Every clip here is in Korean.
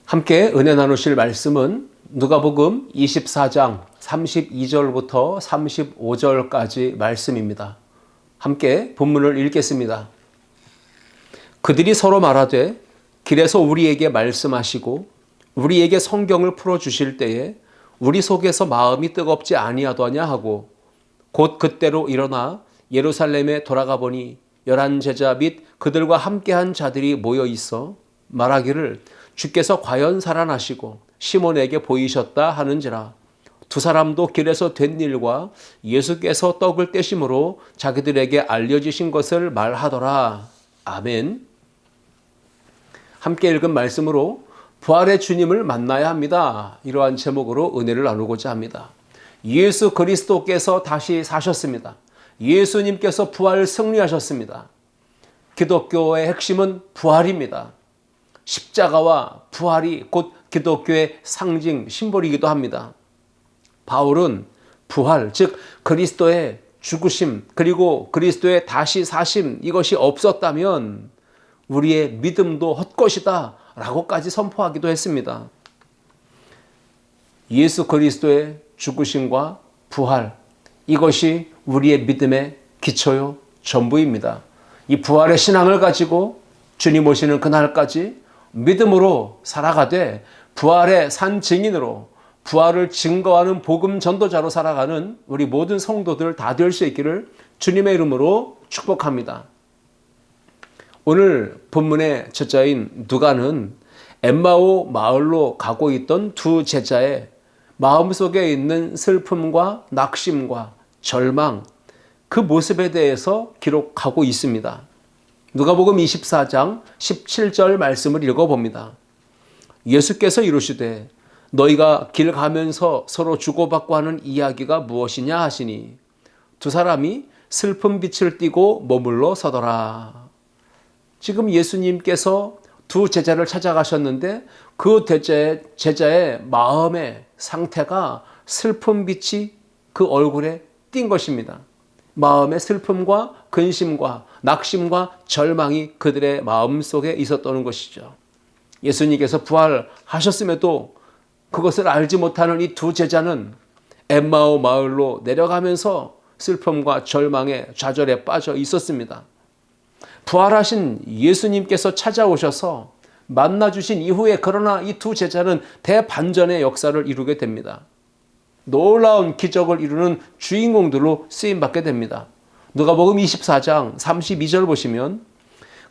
함께 은혜 나누실 말씀은 누가복음 24장 32절부터 35절까지 말씀입니다. 함께 본문을 읽겠습니다. 그들이 서로 말하되 길에서 우리에게 말씀하시고 우리에게 성경을 풀어주실 때에 우리 속에서 마음이 뜨겁지 아니하더냐 하고 곧 그때로 일어나 예루살렘에 돌아가 보니 11 제자 및 그들과 함께한 자들이 모여 있어 말하기를 주께서 과연 살아나시고 시몬에게 보이셨다 하는지라. 두 사람도 길에서 된 일과 예수께서 떡을 떼심으로 자기들에게 알려주신 것을 말하더라. 아멘. 함께 읽은 말씀으로 부활의 주님을 만나야 합니다. 이러한 제목으로 은혜를 나누고자 합니다. 예수 그리스도께서 다시 사셨습니다. 예수님께서 부활 승리하셨습니다. 기독교의 핵심은 부활입니다. 십자가와 부활이 곧 기독교의 상징, 심볼이기도 합니다. 바울은 부활, 즉 그리스도의 죽으심 그리고 그리스도의 다시 사심 이것이 없었다면 우리의 믿음도 헛것이다 라고까지 선포하기도 했습니다. 예수 그리스도의 죽으심과 부활 이것이 우리의 믿음의 기초요 전부입니다. 이 부활의 신앙을 가지고 주님 오시는 그날까지 믿음으로 살아가되 부활의 산 증인으로 부활을 증거하는 복음 전도자로 살아가는 우리 모든 성도들 다 될 수 있기를 주님의 이름으로 축복합니다. 오늘 본문의 저자인 누가는 엠마오 마을로 가고 있던 두 제자의 마음속에 있는 슬픔과 낙심과 절망 그 모습에 대해서 기록하고 있습니다. 누가복음 24장 17절 말씀을 읽어봅니다. 예수께서 이르시되 너희가 길 가면서 서로 주고받고 하는 이야기가 무엇이냐 하시니 두 사람이 슬픈 빛을 띠고 머물러 서더라. 지금 예수님께서 두 제자를 찾아가셨는데 그 제자의 마음의 상태가 슬픈 빛이 그 얼굴에 띈 것입니다. 마음의 슬픔과 근심과 낙심과 절망이 그들의 마음속에 있었다는 것이죠. 예수님께서 부활하셨음에도 그것을 알지 못하는 이 두 제자는 엠마오 마을로 내려가면서 슬픔과 절망에 좌절에 빠져 있었습니다. 부활하신 예수님께서 찾아오셔서 만나주신 이후에 그러나 이 두 제자는 대반전의 역사를 이루게 됩니다. 놀라운 기적을 이루는 주인공들로 쓰임받게 됩니다. 누가복음 24장 32절 보시면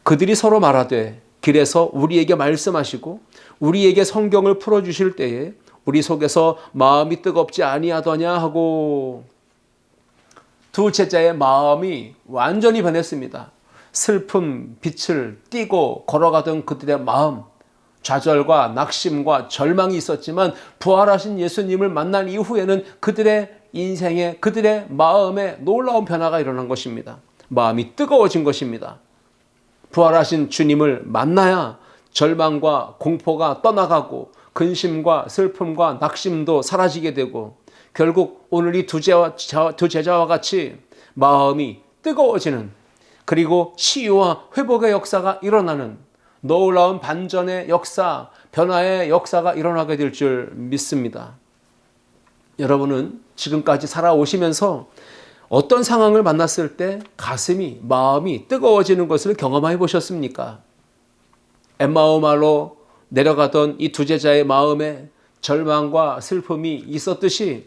그들이 서로 말하되 길에서 우리에게 말씀하시고 우리에게 성경을 풀어주실 때에 우리 속에서 마음이 뜨겁지 아니하더냐 하고 두 제자의 마음이 완전히 변했습니다. 슬픔 빛을 띠고 걸어가던 그들의 마음 좌절과 낙심과 절망이 있었지만 부활하신 예수님을 만난 이후에는 그들의 인생에 그들의 마음에 놀라운 변화가 일어난 것입니다. 마음이 뜨거워진 것입니다. 부활하신 주님을 만나야 절망과 공포가 떠나가고 근심과 슬픔과 낙심도 사라지게 되고 결국 오늘 이 두 제자와 같이 마음이 뜨거워지는 그리고 치유와 회복의 역사가 일어나는 놀라운 반전의 역사, 변화의 역사가 일어나게 될 줄 믿습니다. 여러분은 지금까지 살아오시면서 어떤 상황을 만났을 때 가슴이, 마음이 뜨거워지는 것을 경험해 보셨습니까? 엠마오 마을로 내려가던 이 두 제자의 마음에 절망과 슬픔이 있었듯이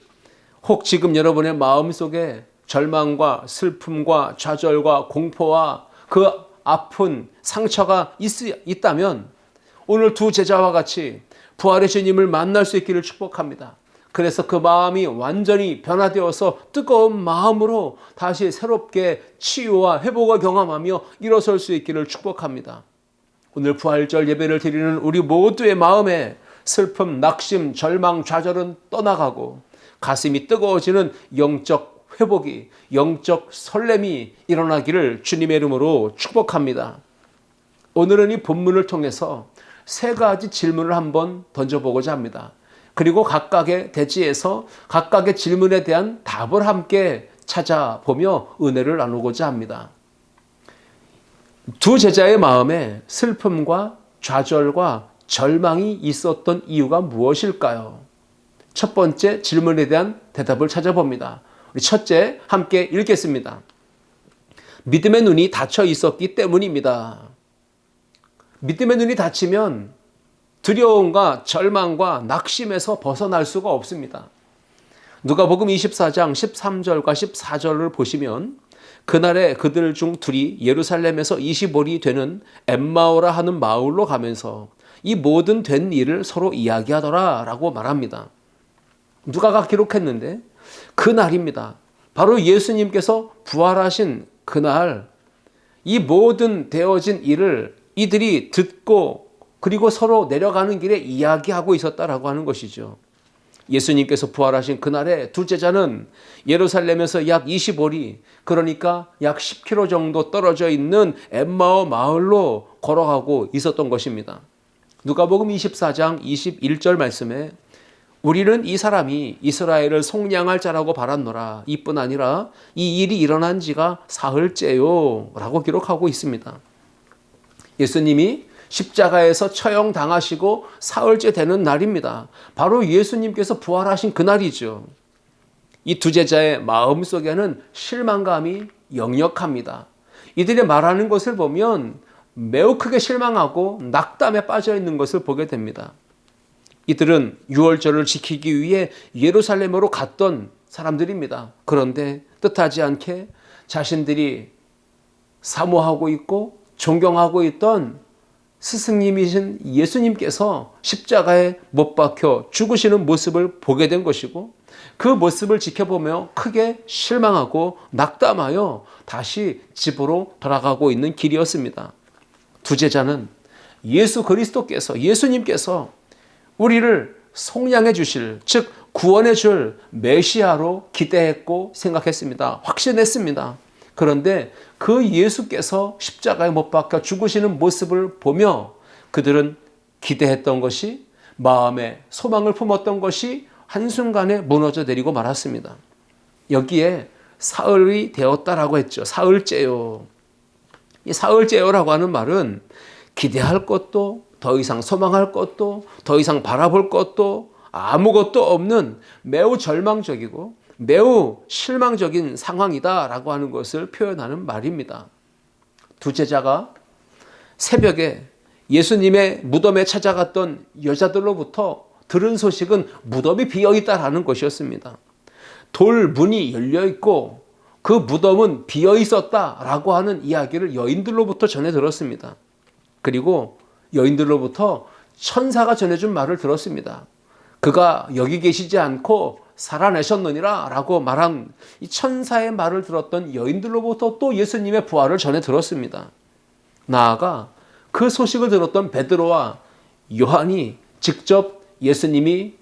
혹 지금 여러분의 마음속에 절망과 슬픔과 좌절과 공포와 그 아픈 상처가 있다면 오늘 두 제자와 같이 부활의 주님을 만날 수 있기를 축복합니다. 그래서 그 마음이 완전히 변화되어서 뜨거운 마음으로 다시 새롭게 치유와 회복을 경험하며 일어설 수 있기를 축복합니다. 오늘 부활절 예배를 드리는 우리 모두의 마음에 슬픔, 낙심, 절망, 좌절은 떠나가고 가슴이 뜨거워지는 영적 회복이, 영적 설렘이 일어나기를 주님의 이름으로 축복합니다. 오늘은 이 본문을 통해서 세 가지 질문을 한번 던져보고자 합니다. 그리고 각각의 대지에서 각각의 질문에 대한 답을 함께 찾아보며 은혜를 나누고자 합니다. 두 제자의 마음에 슬픔과 좌절과 절망이 있었던 이유가 무엇일까요? 첫 번째 질문에 대한 대답을 찾아봅니다. 우리 첫째 함께 읽겠습니다. 믿음의 눈이 닫혀 있었기 때문입니다. 믿음의 눈이 닫히면 두려움과 절망과 낙심에서 벗어날 수가 없습니다. 누가복음 24장 13절과 14절을 보시면 그날에 그들 중 둘이 예루살렘에서 25리 되는 엠마오라 하는 마을로 가면서 이 모든 된 일을 서로 이야기하더라 라고 말합니다. 누가가 기록했는데 그날입니다. 바로 예수님께서 부활하신 그날 이 모든 되어진 일을 이들이 듣고 그리고 서로 내려가는 길에 이야기하고 있었다라고 하는 것이죠. 예수님께서 부활하신 그날에 두 제자는 예루살렘에서 약 25리 그러니까 약 10km 정도 떨어져 있는 엠마오 마을로 걸어가고 있었던 것입니다. 누가복음 24장 21절 말씀에 우리는 이 사람이 이스라엘을 속량할 자라고 바랐노라. 이뿐 아니라 이 일이 일어난 지가 사흘째요 라고 기록하고 있습니다. 예수님이 십자가에서 처형당하시고 사흘째 되는 날입니다. 바로 예수님께서 부활하신 그날이죠. 이 두 제자의 마음속에는 실망감이 역력합니다. 이들이 말하는 것을 보면 매우 크게 실망하고 낙담에 빠져 있는 것을 보게 됩니다. 이들은 유월절을 지키기 위해 예루살렘으로 갔던 사람들입니다. 그런데 뜻하지 않게 자신들이 사모하고 있고 존경하고 있던 스승님이신 예수님께서 십자가에 못 박혀 죽으시는 모습을 보게 된 것이고 그 모습을 지켜보며 크게 실망하고 낙담하여 다시 집으로 돌아가고 있는 길이었습니다. 두 제자는 예수 그리스도께서 예수님께서 우리를 속량해 주실 즉 구원해 줄 메시아로 기대했고 생각했습니다. 확신했습니다. 그런데 그 예수께서 십자가에 못 박혀 죽으시는 모습을 보며 그들은 기대했던 것이 마음에 소망을 품었던 것이 한순간에 무너져 내리고 말았습니다. 여기에 사흘이 되었다라고 했죠. 사흘째요. 이 사흘째요라고 하는 말은 기대할 것도 더 이상 소망할 것도 더 이상 바라볼 것도 아무것도 없는 매우 절망적이고 매우 실망적인 상황이다라고 하는 것을 표현하는 말입니다. 두 제자가 새벽에 예수님의 무덤에 찾아갔던 여자들로부터 들은 소식은 무덤이 비어있다라는 것이었습니다. 돌 문이 열려있고 그 무덤은 비어있었다라고 하는 이야기를 여인들로부터 전해 들었습니다. 그리고 여인들로부터 천사가 전해준 말을 들었습니다. 그가 여기 계시지 않고 살아내셨느니라 라고 말한 이 천사의 말을 들었던 여인들로부터 또 예수님의 부활을 전해 들었습니다. 나아가 그 소식을 들었던 베드로와 요한이 직접 예수님이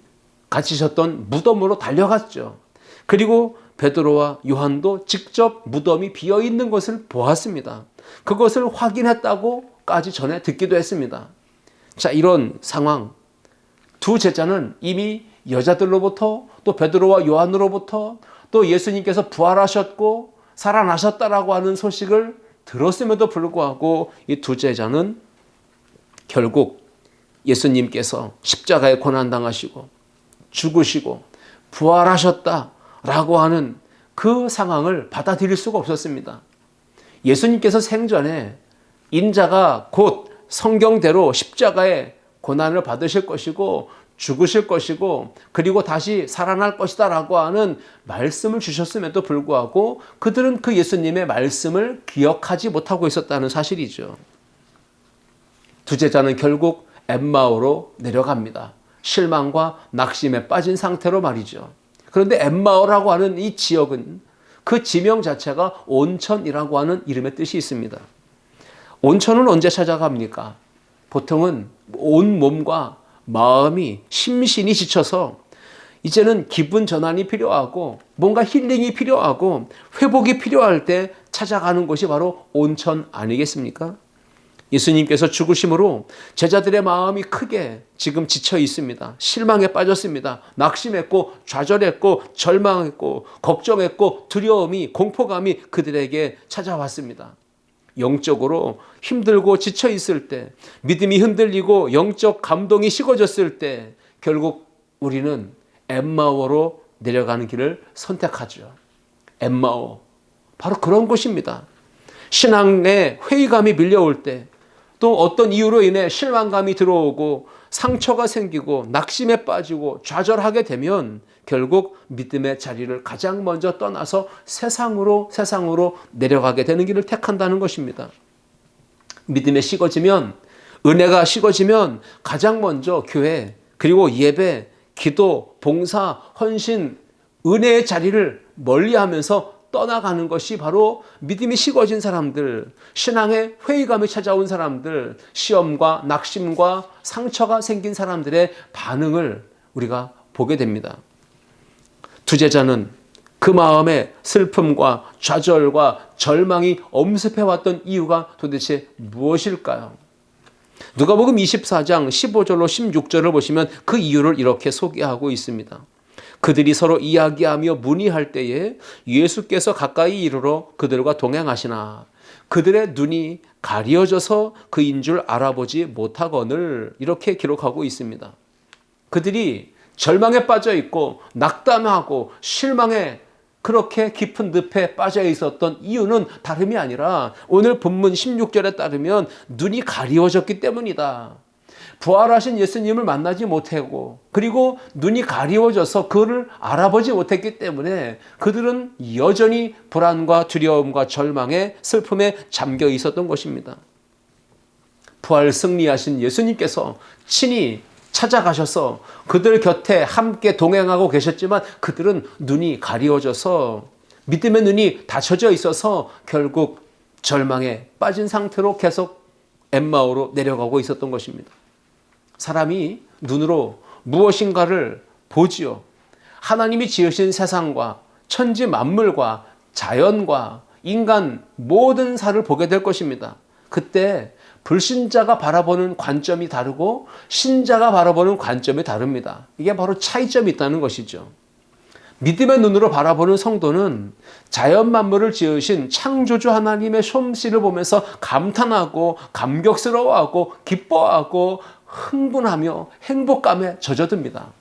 갇히셨던 무덤으로 달려갔죠. 그리고 베드로와 요한도 직접 무덤이 비어있는 것을 보았습니다. 그것을 확인했다고까지 전해 듣기도 했습니다. 자, 이런 상황 두 제자는 이미 여자들로부터 또 베드로와 요한으로부터 또 예수님께서 부활하셨고 살아나셨다라고 하는 소식을 들었음에도 불구하고 이 두 제자는 결국 예수님께서 십자가에 고난당하시고 죽으시고 부활하셨다라고 하는 그 상황을 받아들일 수가 없었습니다. 예수님께서 생전에 인자가 곧 성경대로 십자가에 고난을 받으실 것이고 죽으실 것이고 그리고 다시 살아날 것이다 라고 하는 말씀을 주셨음에도 불구하고 그들은 그 예수님의 말씀을 기억하지 못하고 있었다는 사실이죠. 두 제자는 결국 엠마오로 내려갑니다. 실망과 낙심에 빠진 상태로 말이죠. 그런데 엠마오라고 하는 이 지역은 그 지명 자체가 온천이라고 하는 이름의 뜻이 있습니다. 온천은 언제 찾아갑니까? 보통은 온 몸과 마음이 심신이 지쳐서 이제는 기분 전환이 필요하고 뭔가 힐링이 필요하고 회복이 필요할 때 찾아가는 곳이 바로 온천 아니겠습니까? 예수님께서 죽으심으로 제자들의 마음이 크게 지금 지쳐 있습니다. 실망에 빠졌습니다. 낙심했고 좌절했고 절망했고 걱정했고 두려움이 공포감이 그들에게 찾아왔습니다. 영적으로 힘들고 지쳐 있을 때, 믿음이 흔들리고 영적 감동이 식어졌을 때 결국 우리는 엠마오로 내려가는 길을 선택하죠. 엠마오, 바로 그런 곳입니다. 신앙에 회의감이 밀려올 때, 또 어떤 이유로 인해 실망감이 들어오고 상처가 생기고 낙심에 빠지고 좌절하게 되면 결국 믿음의 자리를 가장 먼저 떠나서 세상으로 내려가게 되는 길을 택한다는 것입니다. 믿음에 식어지면, 은혜가 식어지면 가장 먼저 교회, 그리고 예배, 기도, 봉사, 헌신, 은혜의 자리를 멀리하면서 떠나가는 것이 바로 믿음이 식어진 사람들, 신앙의 회의감이 찾아온 사람들, 시험과 낙심과 상처가 생긴 사람들의 반응을 우리가 보게 됩니다. 투제자는 그 마음에 슬픔과 좌절과 절망이 엄습해왔던 이유가 도대체 무엇일까요? 누가복음 24장 15절로 16절을 보시면 그 이유를 이렇게 소개하고 있습니다. 그들이 서로 이야기하며 문의할 때에 예수께서 가까이 이르러 그들과 동행하시나 그들의 눈이 가려져서 그인 줄 알아보지 못하거늘, 이렇게 기록하고 있습니다. 그들이 절망에 빠져 있고 낙담하고 실망에 그렇게 깊은 늪에 빠져 있었던 이유는 다름이 아니라 오늘 본문 16절에 따르면 눈이 가리워졌기 때문이다. 부활하신 예수님을 만나지 못하고, 그리고 눈이 가리워져서 그를 알아보지 못했기 때문에 그들은 여전히 불안과 두려움과 절망에, 슬픔에 잠겨 있었던 것입니다. 부활 승리하신 예수님께서 친히 찾아가셔서 그들 곁에 함께 동행하고 계셨지만 그들은 눈이 가리워져서 믿음의 눈이 닫혀져 있어서 결국 절망에 빠진 상태로 계속 엠마오로 내려가고 있었던 것입니다. 사람이 눈으로 무엇인가를 보지요. 하나님이 지으신 세상과 천지 만물과 자연과 인간 모든 사를 보게 될 것입니다. 그때 불신자가 바라보는 관점이 다르고 신자가 바라보는 관점이 다릅니다. 이게 바로 차이점이 있다는 것이죠. 믿음의 눈으로 바라보는 성도는 자연 만물을 지으신 창조주 하나님의 솜씨를 보면서 감탄하고 감격스러워하고 기뻐하고 흥분하며 행복감에 젖어듭니다.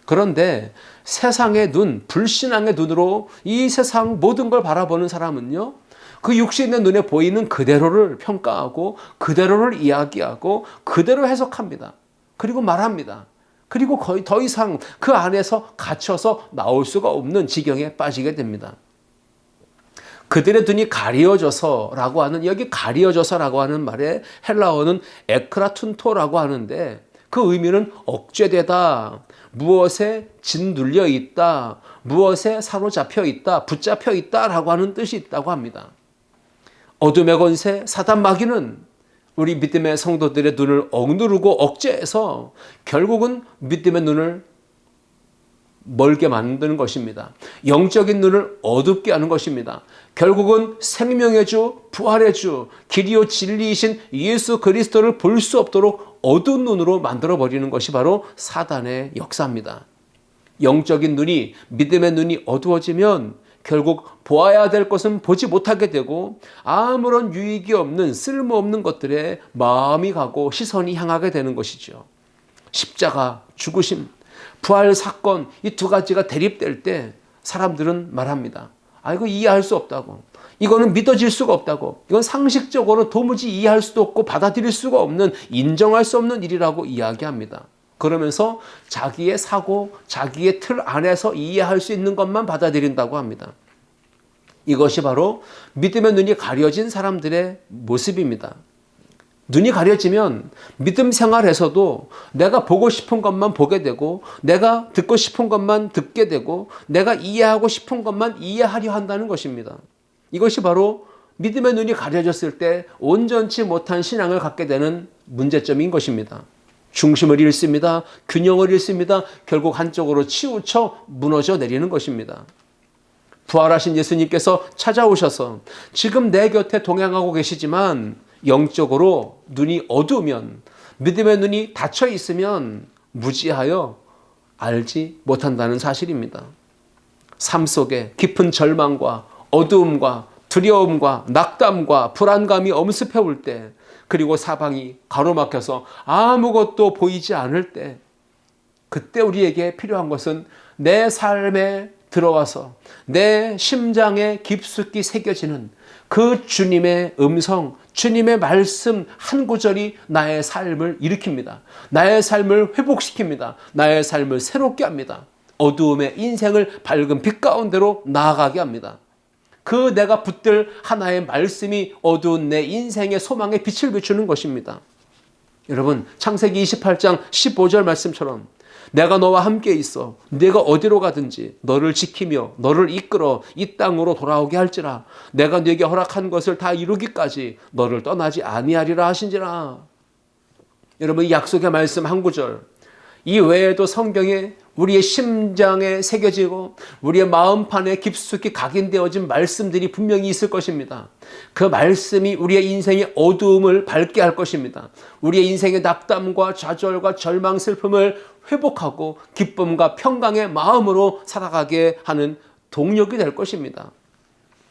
그런데 세상의 눈, 불신앙의 눈으로 이 세상 모든 걸 바라보는 사람은요, 그 육신의 눈에 보이는 그대로를 평가하고 그대로를 이야기하고 그대로 해석합니다. 그리고 말합니다. 그리고 거의 더 이상 그 안에서 갇혀서 나올 수가 없는 지경에 빠지게 됩니다. 그들의 눈이 가리워져서라고 하는, 여기 가리워져서라고 하는 말에 헬라어는 에크라툰토라고 하는데 그 의미는 억제되다, 무엇에 짓눌려 있다, 무엇에 사로잡혀 있다, 붙잡혀 있다라고 하는 뜻이 있다고 합니다. 어둠의 권세 사단 마귀는 우리 믿음의 성도들의 눈을 억누르고 억제해서 결국은 믿음의 눈을 멀게 만드는 것입니다. 영적인 눈을 어둡게 하는 것입니다. 결국은 생명의 주, 부활의 주, 길이요 진리이신 예수 그리스도를 볼 수 없도록 어두운 눈으로 만들어버리는 것이 바로 사단의 역사입니다. 영적인 눈이, 믿음의 눈이 어두워지면 결국 보아야 될 것은 보지 못하게 되고 아무런 유익이 없는 쓸모없는 것들에 마음이 가고 시선이 향하게 되는 것이죠. 십자가, 죽으심, 부활 사건, 이 두 가지가 대립될 때 사람들은 말합니다. 이거 이해할 수 없다고. 이거는 믿어질 수가 없다고. 이건 상식적으로 도무지 이해할 수도 없고 받아들일 수가 없는, 인정할 수 없는 일이라고 이야기합니다. 그러면서 자기의 사고, 자기의 틀 안에서 이해할 수 있는 것만 받아들인다고 합니다. 이것이 바로 믿음의 눈이 가려진 사람들의 모습입니다. 눈이 가려지면 믿음 생활에서도 내가 보고 싶은 것만 보게 되고, 내가 듣고 싶은 것만 듣게 되고, 내가 이해하고 싶은 것만 이해하려 한다는 것입니다. 이것이 바로 믿음의 눈이 가려졌을 때 온전치 못한 신앙을 갖게 되는 문제점인 것입니다. 중심을 잃습니다. 균형을 잃습니다. 결국 한쪽으로 치우쳐 무너져 내리는 것입니다. 부활하신 예수님께서 찾아오셔서 지금 내 곁에 동행하고 계시지만 영적으로 눈이 어두우면, 믿음의 눈이 닫혀 있으면 무지하여 알지 못한다는 사실입니다. 삶 속에 깊은 절망과 어두움과 두려움과 낙담과 불안감이 엄습해 올 때, 그리고 사방이 가로막혀서 아무것도 보이지 않을 때, 그때 우리에게 필요한 것은 내 삶에 들어와서 내 심장에 깊숙이 새겨지는 그 주님의 음성, 주님의 말씀 한 구절이 나의 삶을 일으킵니다. 나의 삶을 회복시킵니다. 나의 삶을 새롭게 합니다. 어두움의 인생을 밝은 빛 가운데로 나아가게 합니다. 그 내가 붙들 하나의 말씀이 어두운 내 인생의 소망에 빛을 비추는 것입니다. 여러분, 창세기 28장 15절 말씀처럼 내가 너와 함께 있어 네가 어디로 가든지 너를 지키며 너를 이끌어 이 땅으로 돌아오게 할지라. 내가 네게 허락한 것을 다 이루기까지 너를 떠나지 아니하리라 하신지라. 여러분, 이 약속의 말씀 한 구절, 이 외에도 성경에 우리의 심장에 새겨지고 우리의 마음판에 깊숙이 각인되어진 말씀들이 분명히 있을 것입니다. 그 말씀이 우리의 인생의 어두움을 밝게 할 것입니다. 우리의 인생의 낙담과 좌절과 절망, 슬픔을 회복하고 기쁨과 평강의 마음으로 살아가게 하는 동력이 될 것입니다.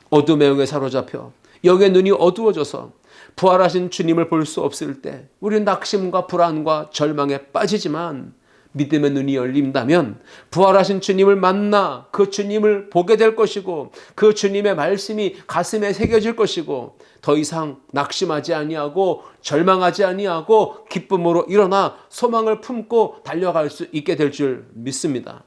어둠의 영에 사로잡혀 영의 눈이 어두워져서 부활하신 주님을 볼 수 없을 때 우리는 낙심과 불안과 절망에 빠지지만, 믿음의 눈이 열린다면 부활하신 주님을 만나 그 주님을 보게 될 것이고, 그 주님의 말씀이 가슴에 새겨질 것이고, 더 이상 낙심하지 아니하고 절망하지 아니하고 기쁨으로 일어나 소망을 품고 달려갈 수 있게 될 줄 믿습니다.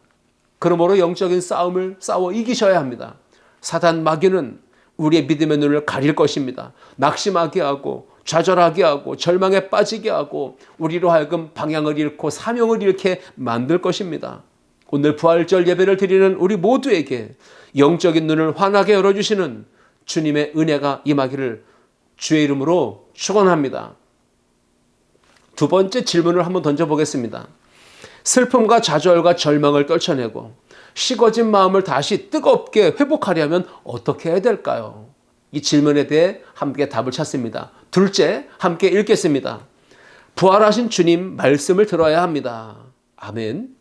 그러므로 영적인 싸움을 싸워 이기셔야 합니다. 사단 마귀는 우리의 믿음의 눈을 가릴 것입니다. 낙심하게 하고 좌절하게 하고 절망에 빠지게 하고 우리로 하여금 방향을 잃고 사명을 잃게 만들 것입니다. 오늘 부활절 예배를 드리는 우리 모두에게 영적인 눈을 환하게 열어주시는 주님의 은혜가 임하기를 주의 이름으로 축원합니다. 두 번째 질문을 한번 던져보겠습니다. 슬픔과 좌절과 절망을 떨쳐내고 식어진 마음을 다시 뜨겁게 회복하려면 어떻게 해야 될까요? 이 질문에 대해 함께 답을 찾습니다. 둘째, 함께 읽겠습니다. 부활하신 주님 말씀을 들어야 합니다. 아멘.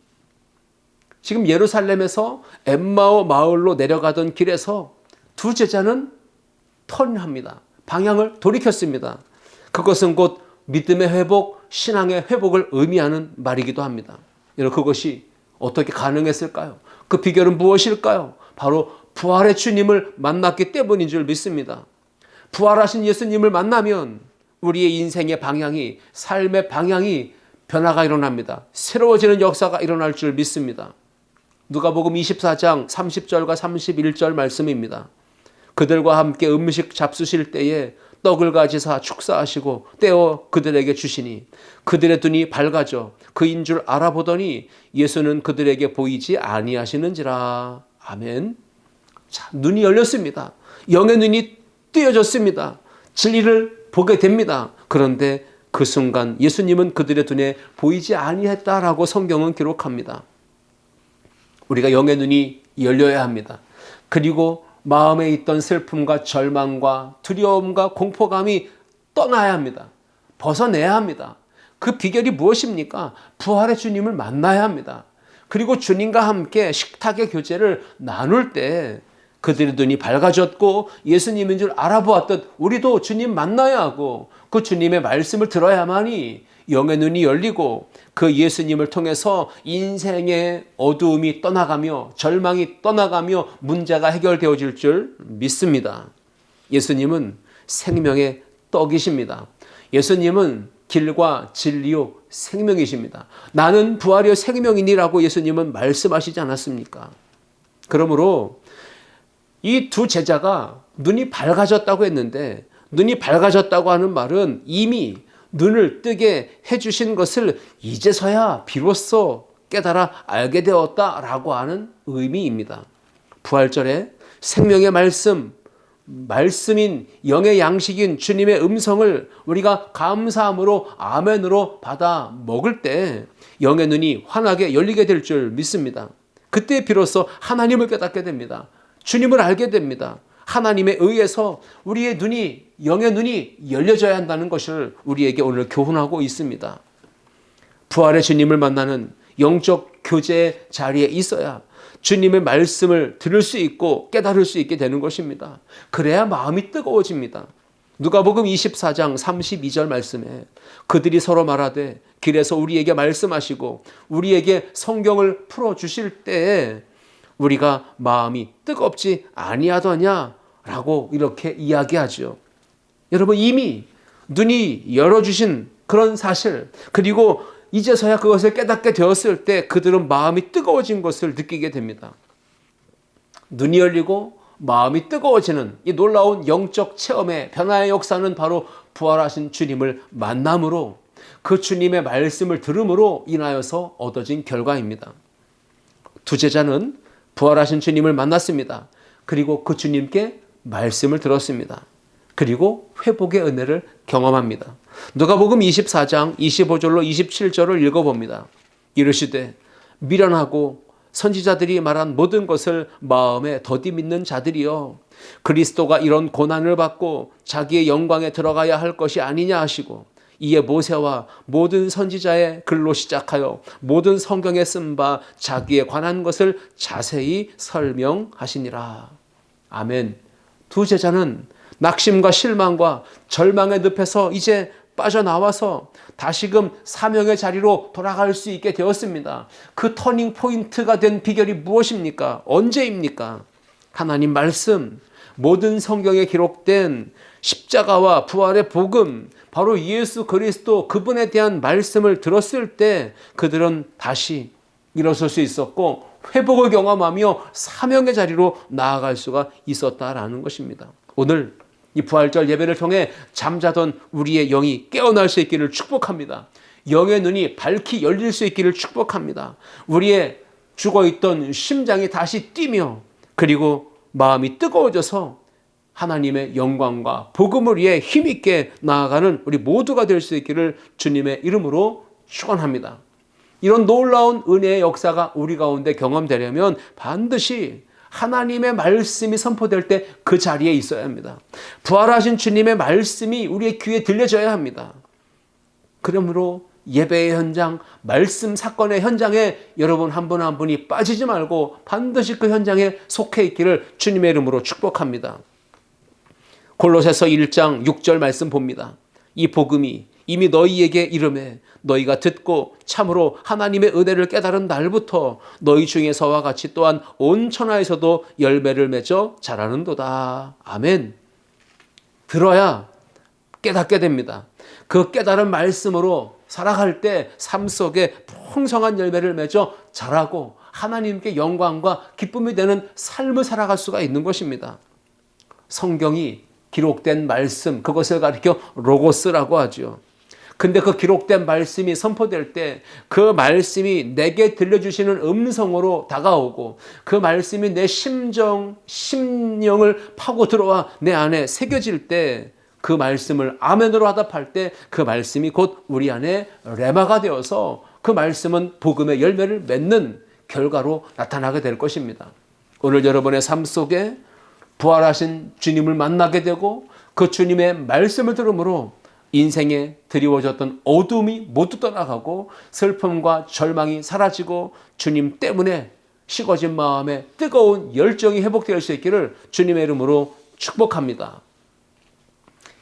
지금 예루살렘에서 엠마오 마을로 내려가던 길에서 두 제자는 턴합니다. 방향을 돌이켰습니다. 그것은 곧 믿음의 회복, 신앙의 회복을 의미하는 말이기도 합니다. 여러분, 그것이 어떻게 가능했을까요? 그 비결은 무엇일까요? 바로 부활의 주님을 만났기 때문인 줄 믿습니다. 부활하신 예수님을 만나면 우리의 인생의 방향이, 삶의 방향이 변화가 일어납니다. 새로워지는 역사가 일어날 줄 믿습니다. 누가복음 24장 30절과 31절 말씀입니다. 그들과 함께 음식 잡수실 때에 떡을 가지사 축사하시고 떼어 그들에게 주시니 그들의 눈이 밝아져 그인 줄 알아보더니 예수는 그들에게 보이지 아니하시는지라. 아멘. 자, 눈이 열렸습니다. 영의 눈이 띄어졌습니다. 진리를 보게 됩니다. 그런데 그 순간 예수님은 그들의 눈에 보이지 아니했다라고 성경은 기록합니다. 우리가 영의 눈이 열려야 합니다. 그리고 마음에 있던 슬픔과 절망과 두려움과 공포감이 떠나야 합니다. 벗어내야 합니다. 그 비결이 무엇입니까? 부활의 주님을 만나야 합니다. 그리고 주님과 함께 식탁의 교제를 나눌 때 그들의 눈이 밝아졌고 예수님인 줄 알아보았던 우리도 주님 만나야 하고 그 주님의 말씀을 들어야만이 영의 눈이 열리고 그 예수님을 통해서 인생의 어두움이 떠나가며 절망이 떠나가며 문제가 해결되어질 줄 믿습니다. 예수님은 생명의 떡이십니다. 예수님은 길과 진리요 생명이십니다. 나는 부활이요 생명이니라고 예수님은 말씀하시지 않았습니까? 그러므로 이 두 제자가 눈이 밝아졌다고 했는데, 눈이 밝아졌다고 하는 말은 이미 눈을 뜨게 해주신 것을 이제서야 비로소 깨달아 알게 되었다라고 하는 의미입니다. 부활절에 생명의 말씀인 영의 양식인 주님의 음성을 우리가 감사함으로 아멘으로 받아 먹을 때 영의 눈이 환하게 열리게 될 줄 믿습니다. 그때 비로소 하나님을 깨닫게 됩니다. 주님을 알게 됩니다. 하나님에 의해서 우리의 눈이, 영의 눈이 열려져야 한다는 것을 우리에게 오늘 교훈하고 있습니다. 부활의 주님을 만나는 영적 교제의 자리에 있어야 주님의 말씀을 들을 수 있고 깨달을 수 있게 되는 것입니다. 그래야 마음이 뜨거워집니다. 누가복음 24장 32절 말씀에 그들이 서로 말하되 길에서 우리에게 말씀하시고 우리에게 성경을 풀어주실 때에 우리가 마음이 뜨겁지 아니하더냐라고 이렇게 이야기하죠. 여러분, 이미 눈이 열어주신 그런 사실, 그리고 이제서야 그것을 깨닫게 되었을 때 그들은 마음이 뜨거워진 것을 느끼게 됩니다. 눈이 열리고 마음이 뜨거워지는 이 놀라운 영적 체험의 변화의 역사는 바로 부활하신 주님을 만남으로, 그 주님의 말씀을 들음으로 인하여서 얻어진 결과입니다. 두 제자는 부활하신 주님을 만났습니다. 그리고 그 주님께 말씀을 들었습니다. 그리고 회복의 은혜를 경험합니다. 누가복음 24장 25절로 27절을 읽어봅니다. 이르시되 미련하고 선지자들이 말한 모든 것을 마음에 더디 믿는 자들이여, 그리스도가 이런 고난을 받고 자기의 영광에 들어가야 할 것이 아니냐 하시고, 이에 모세와 모든 선지자의 글로 시작하여 모든 성경에 쓴 바 자기에 관한 것을 자세히 설명하시니라. 아멘. 두 제자는 낙심과 실망과 절망의 늪에서 이제 빠져나와서 다시금 사명의 자리로 돌아갈 수 있게 되었습니다. 그 터닝 포인트가 된 비결이 무엇입니까? 언제입니까? 하나님 말씀, 모든 성경에 기록된 십자가와 부활의 복음, 바로 예수 그리스도 그분에 대한 말씀을 들었을 때 그들은 다시 일어설 수 있었고 회복을 경험하며 사명의 자리로 나아갈 수가 있었다라는 것입니다. 오늘 이 부활절 예배를 통해 잠자던 우리의 영이 깨어날 수 있기를 축복합니다. 영의 눈이 밝히 열릴 수 있기를 축복합니다. 우리의 죽어있던 심장이 다시 뛰며, 그리고 마음이 뜨거워져서 하나님의 영광과 복음을 위해 힘있게 나아가는 우리 모두가 될 수 있기를 주님의 이름으로 축원합니다. 이런 놀라운 은혜의 역사가 우리 가운데 경험되려면 반드시 하나님의 말씀이 선포될 때 그 자리에 있어야 합니다. 부활하신 주님의 말씀이 우리의 귀에 들려져야 합니다. 그러므로 예배의 현장, 말씀 사건의 현장에 여러분 한 분 한 분이 빠지지 말고 반드시 그 현장에 속해 있기를 주님의 이름으로 축복합니다. 골로새서 1장 6절 말씀 봅니다. 이 복음이 이미 너희에게 이르매 너희가 듣고 참으로 하나님의 은혜를 깨달은 날부터 너희 중에서와 같이 또한 온 천하에서도 열매를 맺어 자라는도다. 아멘. 들어야 깨닫게 됩니다. 그 깨달은 말씀으로 살아갈 때 삶 속에 풍성한 열매를 맺어 자라고 하나님께 영광과 기쁨이 되는 삶을 살아갈 수가 있는 것입니다. 성경이 기록된 말씀, 그것을 가리켜 로고스라고 하죠. 근데 그 기록된 말씀이 선포될 때 그 말씀이 내게 들려주시는 음성으로 다가오고 그 말씀이 내 심정, 심령을 파고 들어와 내 안에 새겨질 때 그 말씀을 아멘으로 화답할 때 그 말씀이 곧 우리 안에 레마가 되어서 그 말씀은 복음의 열매를 맺는 결과로 나타나게 될 것입니다. 오늘 여러분의 삶 속에 부활하신 주님을 만나게 되고 그 주님의 말씀을 들음으로 인생에 드리워졌던 어둠이 모두 떠나가고 슬픔과 절망이 사라지고 주님 때문에 식어진 마음에 뜨거운 열정이 회복될 수 있기를 주님의 이름으로 축복합니다.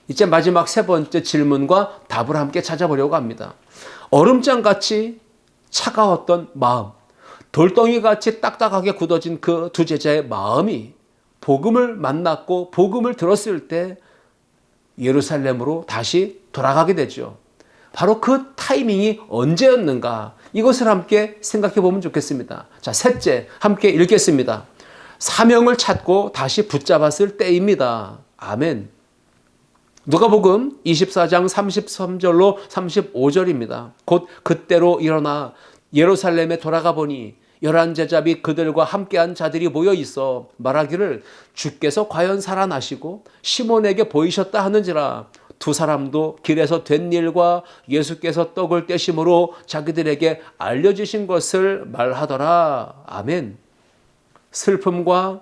이제 마지막 세 번째 질문과 답을 함께 찾아보려고 합니다. 얼음장같이 차가웠던 마음, 돌덩이같이 딱딱하게 굳어진 그 두 제자의 마음이 복음을 만났고 복음을 들었을 때 예루살렘으로 다시 돌아가게 되죠. 바로 그 타이밍이 언제였는가? 이것을 함께 생각해 보면 좋겠습니다. 자, 셋째, 함께 읽겠습니다. 사명을 찾고 다시 붙잡았을 때입니다. 아멘. 누가복음 24장 33절로 35절입니다. 곧 그때로 일어나 예루살렘에 돌아가 보니 11 제자 및 그들과 함께한 자들이 모여 있어 말하기를 주께서 과연 살아나시고 시몬에게 보이셨다 하는지라. 두 사람도 길에서 된 일과 예수께서 떡을 떼심으로 자기들에게 알려주신 것을 말하더라. 아멘. 슬픔과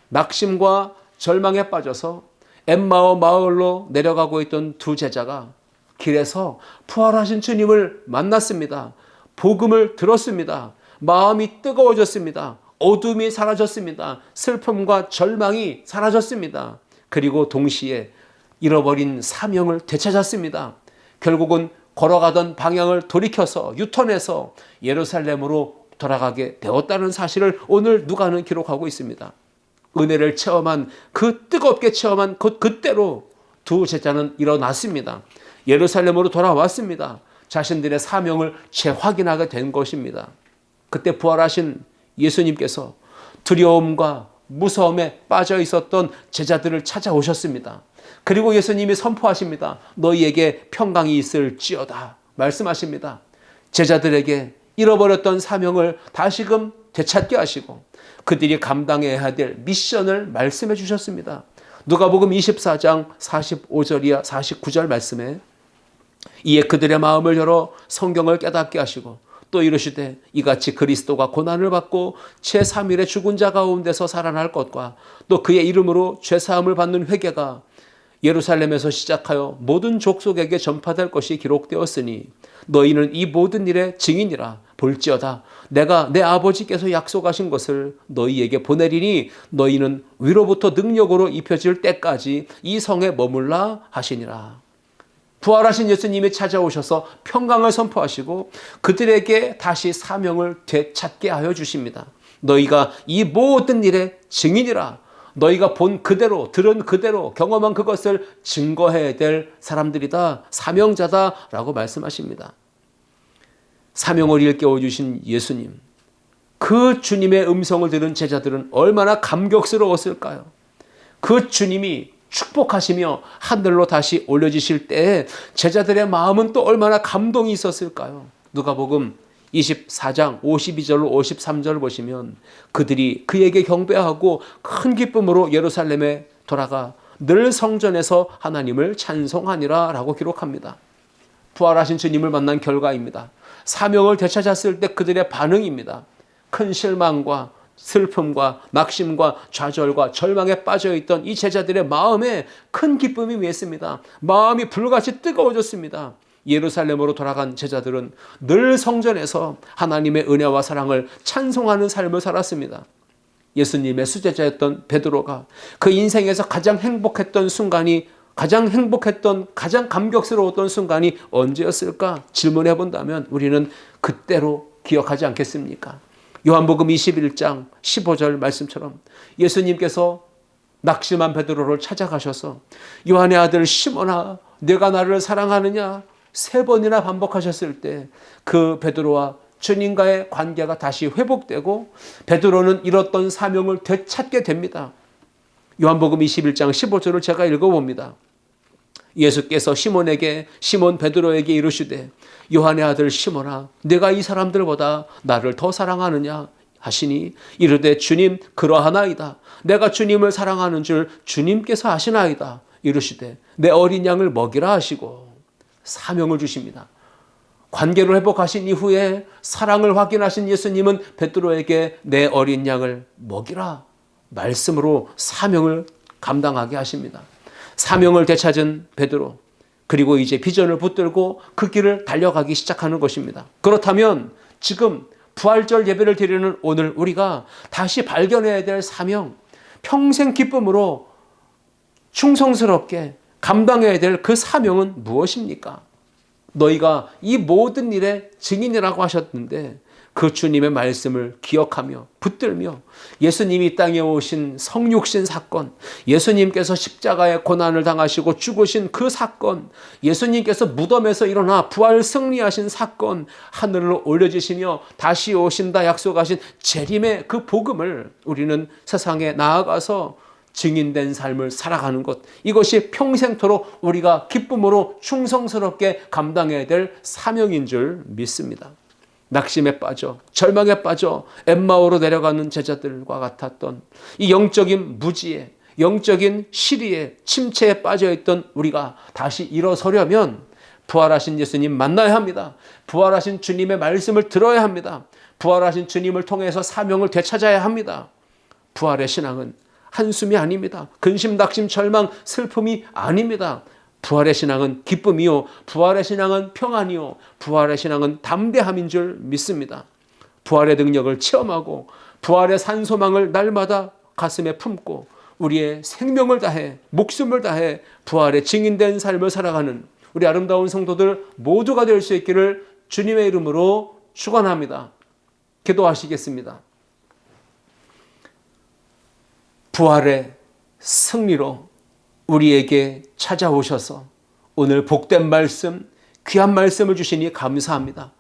낙심과 절망에 빠져서 엠마오 마을로 내려가고 있던 두 제자가 길에서 부활하신 주님을 만났습니다. 복음을 들었습니다. 마음이 뜨거워졌습니다. 어둠이 사라졌습니다. 슬픔과 절망이 사라졌습니다. 그리고 동시에 잃어버린 사명을 되찾았습니다. 결국은 걸어가던 방향을 돌이켜서 유턴해서 예루살렘으로 돌아가게 되었다는 사실을 오늘 누가는 기록하고 있습니다. 은혜를 체험한 뜨겁게 체험한 그때로 두 제자는 일어났습니다. 예루살렘으로 돌아왔습니다. 자신들의 사명을 재확인하게 된 것입니다. 그때 부활하신 예수님께서 두려움과 무서움에 빠져 있었던 제자들을 찾아오셨습니다. 그리고 예수님이 선포하십니다. 너희에게 평강이 있을지어다 말씀하십니다. 제자들에게 잃어버렸던 사명을 다시금 되찾게 하시고 그들이 감당해야 될 미션을 말씀해 주셨습니다. 누가복음 24장 45절이야 49절 말씀에 이에 그들의 마음을 열어 성경을 깨닫게 하시고 또 이르시되 이같이 그리스도가 고난을 받고 제3일에 죽은 자 가운데서 살아날 것과 또 그의 이름으로 죄사함을 받는 회개가 예루살렘에서 시작하여 모든 족속에게 전파될 것이 기록되었으니 너희는 이 모든 일의 증인이라. 볼지어다 내가 내 아버지께서 약속하신 것을 너희에게 보내리니 너희는 위로부터 능력으로 입혀질 때까지 이 성에 머물라 하시니라. 부활하신 예수님이 찾아오셔서 평강을 선포하시고 그들에게 다시 사명을 되찾게 하여 주십니다. 너희가 이 모든 일의 증인이라. 너희가 본 그대로 들은 그대로 경험한 그것을 증거해야 될 사람들이다. 사명자다라고 말씀하십니다. 사명을 일깨워 주신 예수님, 그 주님의 음성을 들은 제자들은 얼마나 감격스러웠을까요? 그 주님이 축복하시며 하늘로 다시 올려지실 때에 제자들의 마음은 또 얼마나 감동이 있었을까요? 누가복음 24장 52절로 53절 보시면 그들이 그에게 경배하고 큰 기쁨으로 예루살렘에 돌아가 늘 성전에서 하나님을 찬송하니라 라고 기록합니다. 부활하신 주님을 만난 결과입니다. 사명을 되찾았을 때 그들의 반응입니다. 큰 실망과 슬픔과 낙심과 좌절과 절망에 빠져있던 이 제자들의 마음에 큰 기쁨이 맺습니다. 마음이 불같이 뜨거워졌습니다. 예루살렘으로 돌아간 제자들은 늘 성전에서 하나님의 은혜와 사랑을 찬송하는 삶을 살았습니다. 예수님의 수제자였던 베드로가 그 인생에서 가장 행복했던 순간이 가장 감격스러웠던 순간이 언제였을까 질문해 본다면 우리는 그때로 기억하지 않겠습니까? 요한복음 21장 15절 말씀처럼 예수님께서 낙심한 베드로를 찾아가셔서 요한의 아들 시몬아 네가 나를 사랑하느냐 3번이나 반복하셨을 때 그 베드로와 주님과의 관계가 다시 회복되고 베드로는 잃었던 사명을 되찾게 됩니다. 요한복음 21장 15절을 제가 읽어봅니다. 예수께서 시몬 베드로에게 이르시되 요한의 아들 시몬아 네가 이 사람들보다 나를 더 사랑하느냐 하시니 이르되 주님 그러하나이다. 내가 주님을 사랑하는 줄 주님께서 아시나이다. 이르시되 내 어린 양을 먹이라 하시고 사명을 주십니다. 관계를 회복하신 이후에 사랑을 확인하신 예수님은 베드로에게 내 어린 양을 먹이라 말씀으로 사명을 감당하게 하십니다. 사명을 되찾은 베드로, 그리고 이제 비전을 붙들고 그 길을 달려가기 시작하는 것입니다. 그렇다면 지금 부활절 예배를 드리는 오늘 우리가 다시 발견해야 될 사명, 평생 기쁨으로 충성스럽게 감당해야 될 그 사명은 무엇입니까? 너희가 이 모든 일의 증인이라고 하셨는데 그 주님의 말씀을 기억하며 붙들며 예수님이 이 땅에 오신 성육신 사건, 예수님께서 십자가의 고난을 당하시고 죽으신 그 사건, 예수님께서 무덤에서 일어나 부활 승리하신 사건, 하늘로 올려지시며 다시 오신다 약속하신 재림의 그 복음을 우리는 세상에 나아가서 증인된 삶을 살아가는 것, 이것이 평생토록 우리가 기쁨으로 충성스럽게 감당해야 될 사명인 줄 믿습니다. 낙심에 빠져 절망에 빠져 엠마오로 내려가는 제자들과 같았던 이 영적인 무지에, 영적인 시리에, 침체에 빠져있던 우리가 다시 일어서려면 부활하신 예수님 만나야 합니다. 부활하신 주님의 말씀을 들어야 합니다. 부활하신 주님을 통해서 사명을 되찾아야 합니다. 부활의 신앙은 한숨이 아닙니다. 근심, 낙심, 절망, 슬픔이 아닙니다. 부활의 신앙은 기쁨이요, 부활의 신앙은 평안이요, 부활의 신앙은 담대함인 줄 믿습니다. 부활의 능력을 체험하고 부활의 산소망을 날마다 가슴에 품고 우리의 생명을 다해 목숨을 다해 부활의 증인된 삶을 살아가는 우리 아름다운 성도들 모두가 될 수 있기를 주님의 이름으로 축원합니다. 기도하시겠습니다. 부활의 승리로 우리에게 찾아오셔서 오늘 복된 말씀, 귀한 말씀을 주시니 감사합니다.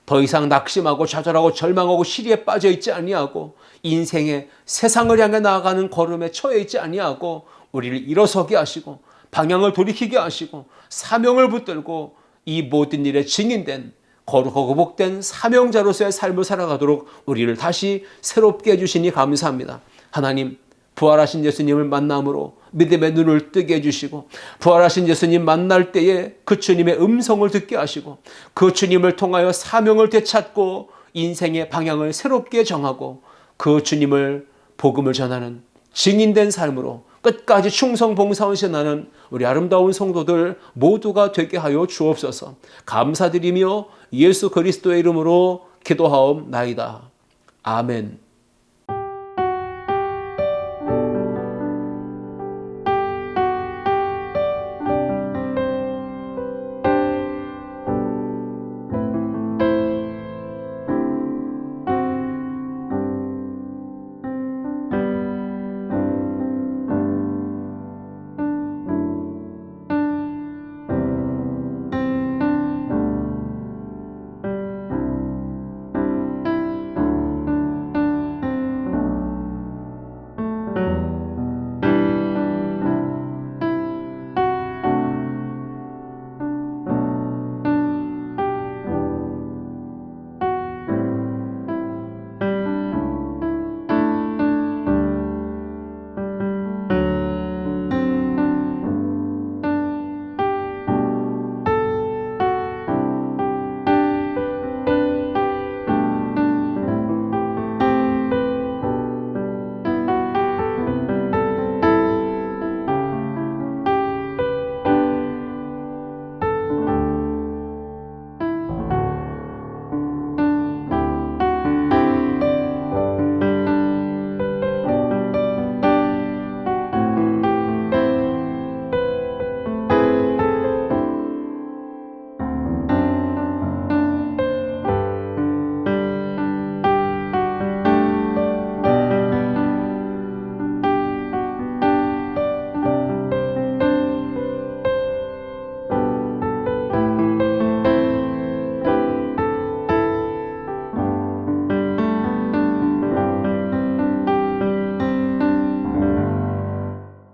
더 이상 낙심하고 좌절하고 절망하고 시리에 빠져 있지 아니하고 인생의 세상을 향해 나아가는 걸음에 처해 있지 아니하고 우리를 일어서게 하시고 방향을 돌이키게 하시고 사명을 붙들고 이 모든 일에 증인된 거룩하고 복된 사명자로서의 삶을 살아가도록 우리를 다시 새롭게 해주시니 감사합니다. 하나님, 부활하신 예수님을 만남으로 믿음의 눈을 뜨게 해주시고 부활하신 예수님 만날 때에 그 주님의 음성을 듣게 하시고 그 주님을 통하여 사명을 되찾고 인생의 방향을 새롭게 정하고 그 주님을 복음을 전하는 증인된 삶으로 끝까지 충성 봉사하시는 우리 아름다운 성도들 모두가 되게 하여 주옵소서. 감사드리며 예수 그리스도의 이름으로 기도하옵나이다. 아멘.